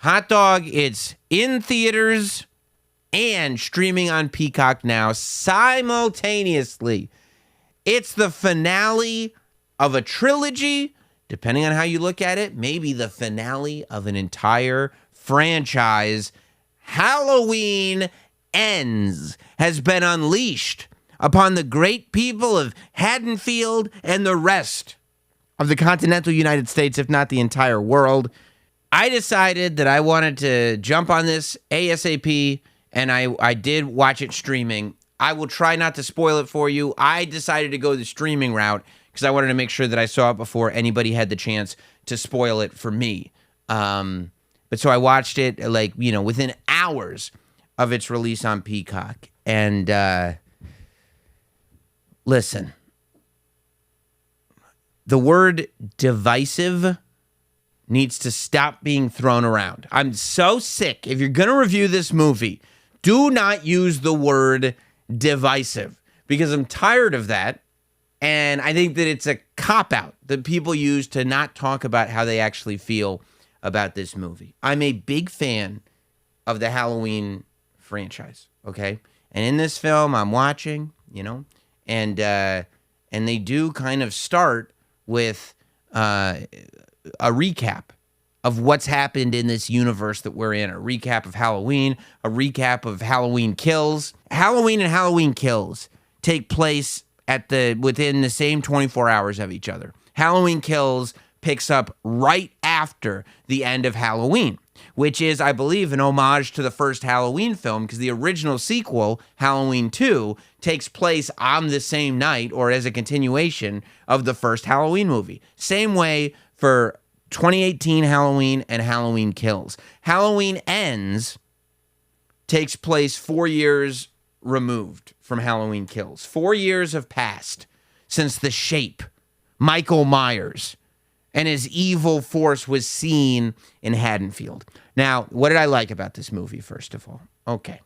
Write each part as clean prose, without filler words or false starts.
Hot dog, it's in theaters and streaming on Peacock now simultaneously. It's the finale of a trilogy, depending on how you look at it, maybe the finale of an entire franchise. Halloween Ends has been unleashed upon the great people of Haddonfield and the rest of the continental United States, if not the entire world. I decided that I wanted to jump on this ASAP, and I did watch it streaming. I will try not to spoil it for you. I decided to go the streaming route because I wanted to make sure that I saw it before anybody had the chance to spoil it for me. But so I watched it within hours of its release on Peacock. And listen, the word divisive needs to stop being thrown around. I'm so sick. If you're going to review this movie, do not use the word divisive because I'm tired of that. And I think that it's a cop-out that people use to not talk about how they actually feel about this movie. I'm a big fan of the Halloween franchise, okay? And in this film, I'm watching, and they do kind of start with a recap of what's happened in this universe that we're in, a recap of Halloween, a recap of Halloween Kills. Halloween and Halloween Kills take place within the same 24 hours of each other. Halloween Kills picks up right after the end of Halloween, which is, I believe, an homage to the first Halloween film because the original sequel, Halloween 2, takes place on the same night or as a continuation of the first Halloween movie. Same way for 2018 Halloween and Halloween Kills. Halloween Ends takes place 4 years removed from Halloween Kills. 4 years have passed since the Shape, Michael Myers, and his evil force was seen in Haddonfield. Now, what did I like about this movie, first of all? Okay.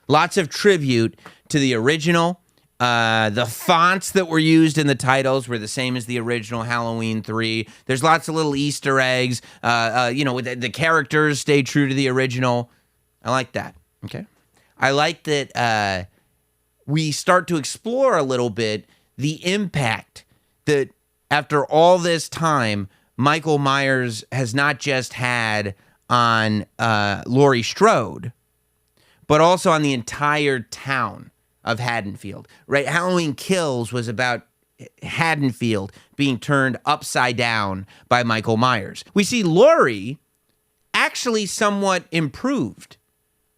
Lots of tribute to the original. The fonts that were used in the titles were the same as the original Halloween 3. There's lots of little Easter eggs. The characters stay true to the original. I like that. Okay. I like that we start to explore a little bit the impact that after all this time, Michael Myers has not just had on Laurie Strode, but also on the entire town of Haddonfield, right? Halloween Kills was about Haddonfield being turned upside down by Michael Myers. We see Laurie actually somewhat improved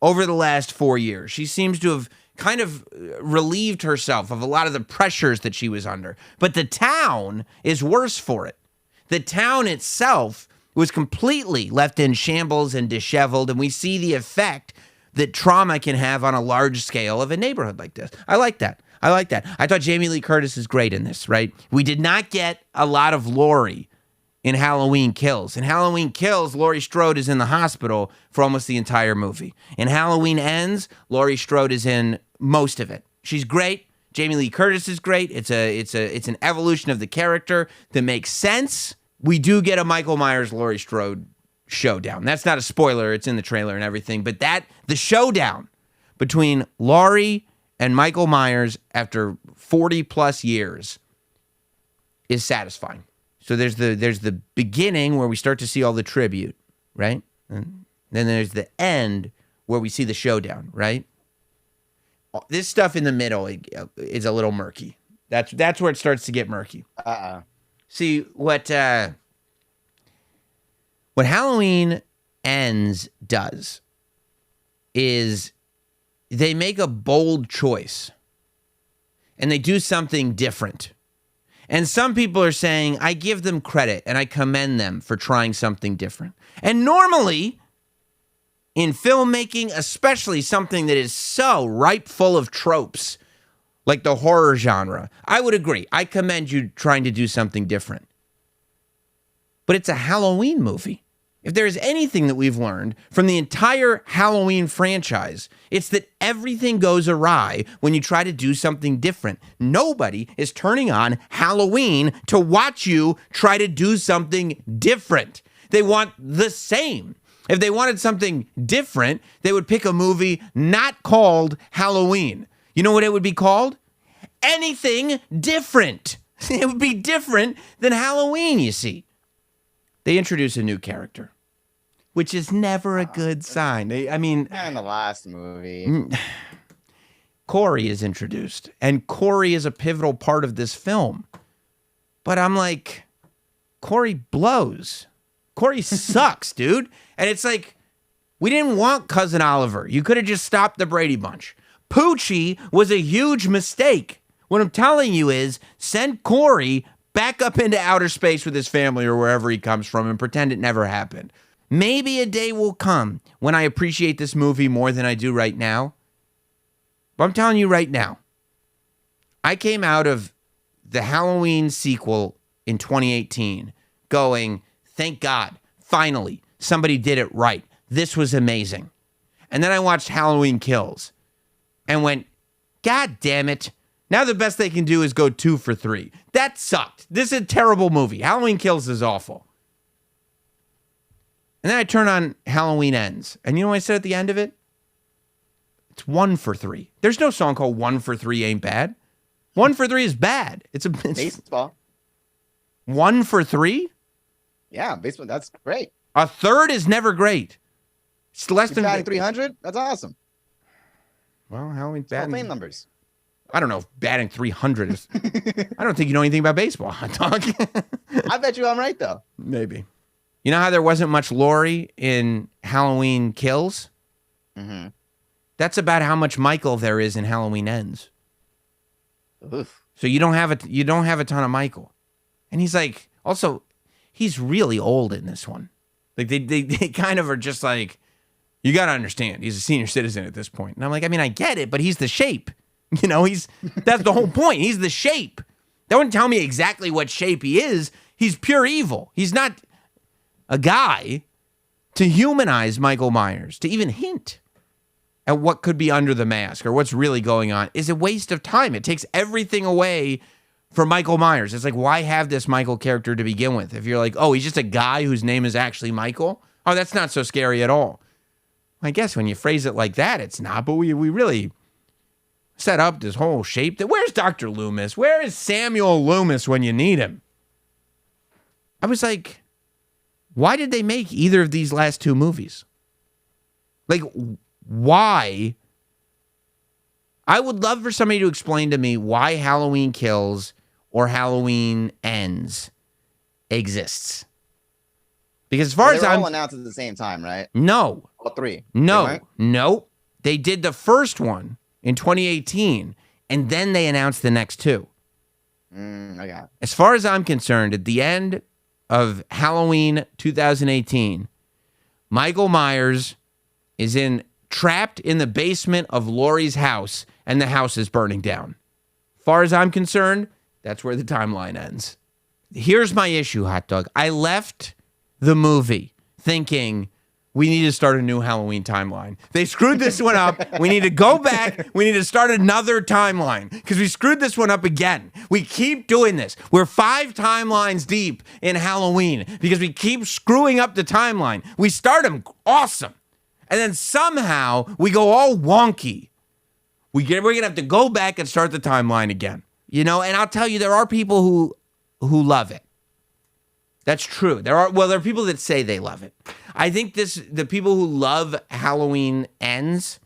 over the last 4 years. She seems to have kind of relieved herself of a lot of the pressures that she was under. But the town is worse for it. The town itself was completely left in shambles and disheveled, and we see the effect that trauma can have on a large scale of a neighborhood like this. I like that. I thought Jamie Lee Curtis is great in this, right? We did not get a lot of Laurie in Halloween Kills. In Halloween Kills, Laurie Strode is in the hospital for almost the entire movie. In Halloween Ends, Laurie Strode is in most of it. She's great. Jamie Lee Curtis is great. It's an evolution of the character that makes sense. We do get a Michael Myers Laurie Strode showdown. That's not a spoiler. It's in the trailer and everything. But the showdown between Laurie and Michael Myers after 40 plus years is satisfying. So there's the beginning where we start to see all the tribute, right? And then there's the end where we see the showdown, right? This stuff in the middle is a little murky. That's where it starts to get murky. See, what Halloween Ends does is they make a bold choice and they do something different. And some people are saying, I give them credit and I commend them for trying something different. And normally, in filmmaking, especially something that is so ripe full of tropes, like the horror genre, I would agree. I commend you trying to do something different. But it's a Halloween movie. If there is anything that we've learned from the entire Halloween franchise, it's that everything goes awry when you try to do something different. Nobody is turning on Halloween to watch you try to do something different. They want the same. If they wanted something different, they would pick a movie not called Halloween. You know what it would be called? Anything different. It would be different than Halloween, you see. They introduce a new character, which is never a good sign. I mean, in the last movie, Corey is introduced, and Corey is a pivotal part of this film. But I'm like, Corey blows. Corey sucks, dude. And it's like, we didn't want Cousin Oliver. You could have just stopped the Brady Bunch. Poochie was a huge mistake. What I'm telling you is, send Corey back up into outer space with his family or wherever he comes from and pretend it never happened. Maybe a day will come when I appreciate this movie more than I do right now. But I'm telling you right now, I came out of the Halloween sequel in 2018 going, thank God, finally, somebody did it right. This was amazing. And then I watched Halloween Kills and went, God damn it. Now the best they can do is go 2 for 3. That sucked. This is a terrible movie. Halloween Kills is awful. And then I turn on Halloween Ends. And you know what I said at the end of it? It's 1 for 3. There's no song called 1 for 3 ain't bad. 1 for 3 is bad. It's baseball. 1 for 3? Yeah, baseball. That's great. A third is never great. It's less You're than batting 300. That's awesome. Well, Halloween batting Hall of Fame numbers. I don't know if batting 300 is. I don't think you know anything about baseball, hot dog. I bet you I'm right though. Maybe. You know how there wasn't much Laurie in Halloween Kills? Mm-hmm. That's about how much Michael there is in Halloween Ends. Oof. So you don't have a ton of Michael. And he's like, also, he's really old in this one. Like they kind of are just like, you got to understand, he's a senior citizen at this point. And I'm like, I mean, I get it, but he's the shape. You know, that's the whole point. He's the shape. They wouldn't tell me exactly what shape he is. He's pure evil. He's not a guy to humanize Michael Myers, to even hint at what could be under the mask or what's really going on is a waste of time. It takes everything away from Michael Myers. It's like, why have this Michael character to begin with? If you're like, oh, he's just a guy whose name is actually Michael. Oh, that's not so scary at all. I guess when you phrase it like that, it's not, but we really set up this whole shape. Where's Dr. Loomis? Where is Samuel Loomis when you need him? I was like, why did they make either of these last two movies? Like, why? I would love for somebody to explain to me why Halloween Kills or Halloween Ends exists. Because as far as I'm... all announced at the same time, right? No. All three? No. They did the first one in 2018, and then they announced the next two. I got it. As far as I'm concerned, at the end of Halloween 2018, Michael Myers is trapped in the basement of Laurie's house, and the house is burning down. As far as I'm concerned, that's where the timeline ends. Here's my issue, Hot Dog. I left the movie thinking, we need to start a new Halloween timeline. They screwed this one up. We need to go back. We need to start another timeline because we screwed this one up again. We keep doing this. We're 5 timelines deep in Halloween because we keep screwing up the timeline. We start them awesome. And then somehow we go all wonky. We're going to have to go back and start the timeline again. You know, and I'll tell you, there are people who love it. That's true. There are people that say they love it. I think the people who love Halloween Ends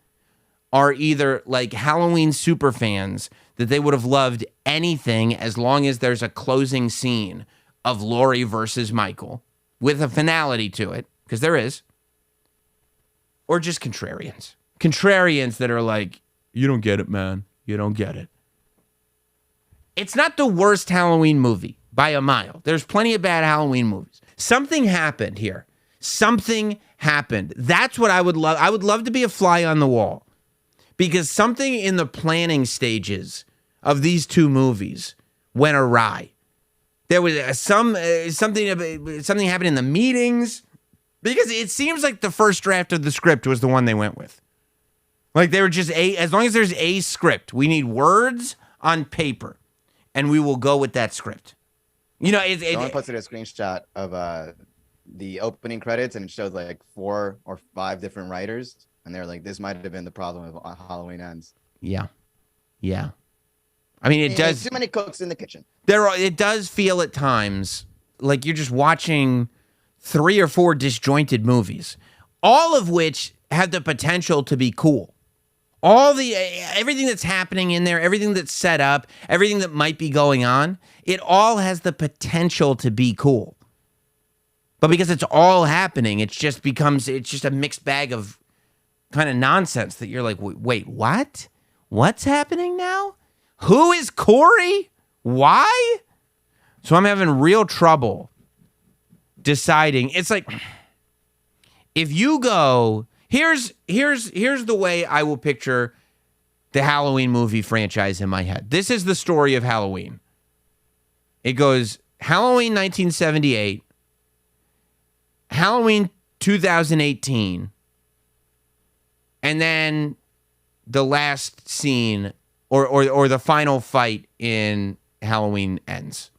are either like Halloween super fans that they would have loved anything as long as there's a closing scene of Laurie versus Michael with a finality to it, because there is. Or just contrarians. Contrarians that are like, you don't get it, man. You don't get it. It's not the worst Halloween movie by a mile. There's plenty of bad Halloween movies. Something happened here. Something happened. That's what I would love. I would love to be a fly on the wall because something in the planning stages of these two movies went awry. There was something happened in the meetings because it seems like the first draft of the script was the one they went with. Like they were just as long as there's a script, we need words on paper, and we will go with that script. You know, someone posted a screenshot of the opening credits, and it shows like 4 or 5 different writers, and they're like, this might have been the problem of Halloween Ends. Yeah. Yeah. I mean, it does. Too many cooks in the kitchen. It does feel at times like you're just watching 3 or 4 disjointed movies, all of which have the potential to be cool. Everything that's happening in there, everything that's set up, everything that might be going on, it all has the potential to be cool. But because it's all happening, it's just a mixed bag of kind of nonsense that you're like, wait, what? What's happening now? Who is Corey? Why? So I'm having real trouble deciding. It's like, if you go, here's the way I will picture the Halloween movie franchise in my head. This is the story of Halloween. It goes Halloween 1978, Halloween 2018, and then the last scene or the final fight in Halloween Ends.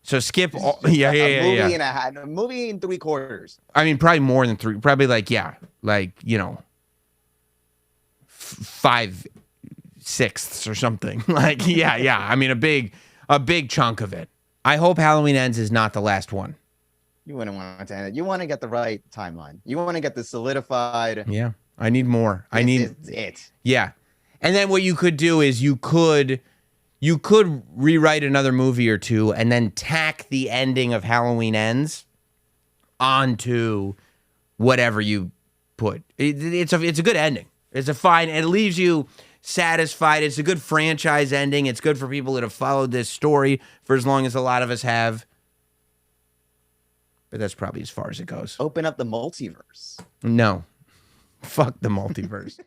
So skip all, yeah. A movie in 3/4. I mean, probably more than 3. Probably like 5/6 or something. Like, yeah. I mean, a big chunk of it. I hope Halloween Ends is not the last one. You wouldn't want to end it. You want to get the right timeline. You want to get the solidified. Yeah, I need more. This is it. Yeah. And then what you could do is you could rewrite another movie or two and then tack the ending of Halloween Ends onto whatever you put. It's a good ending. It's a fine. It leaves you satisfied. It's a good franchise ending. It's good for people that have followed this story for as long as a lot of us have. But that's probably as far as it goes. Open up the multiverse. No. Fuck the multiverse.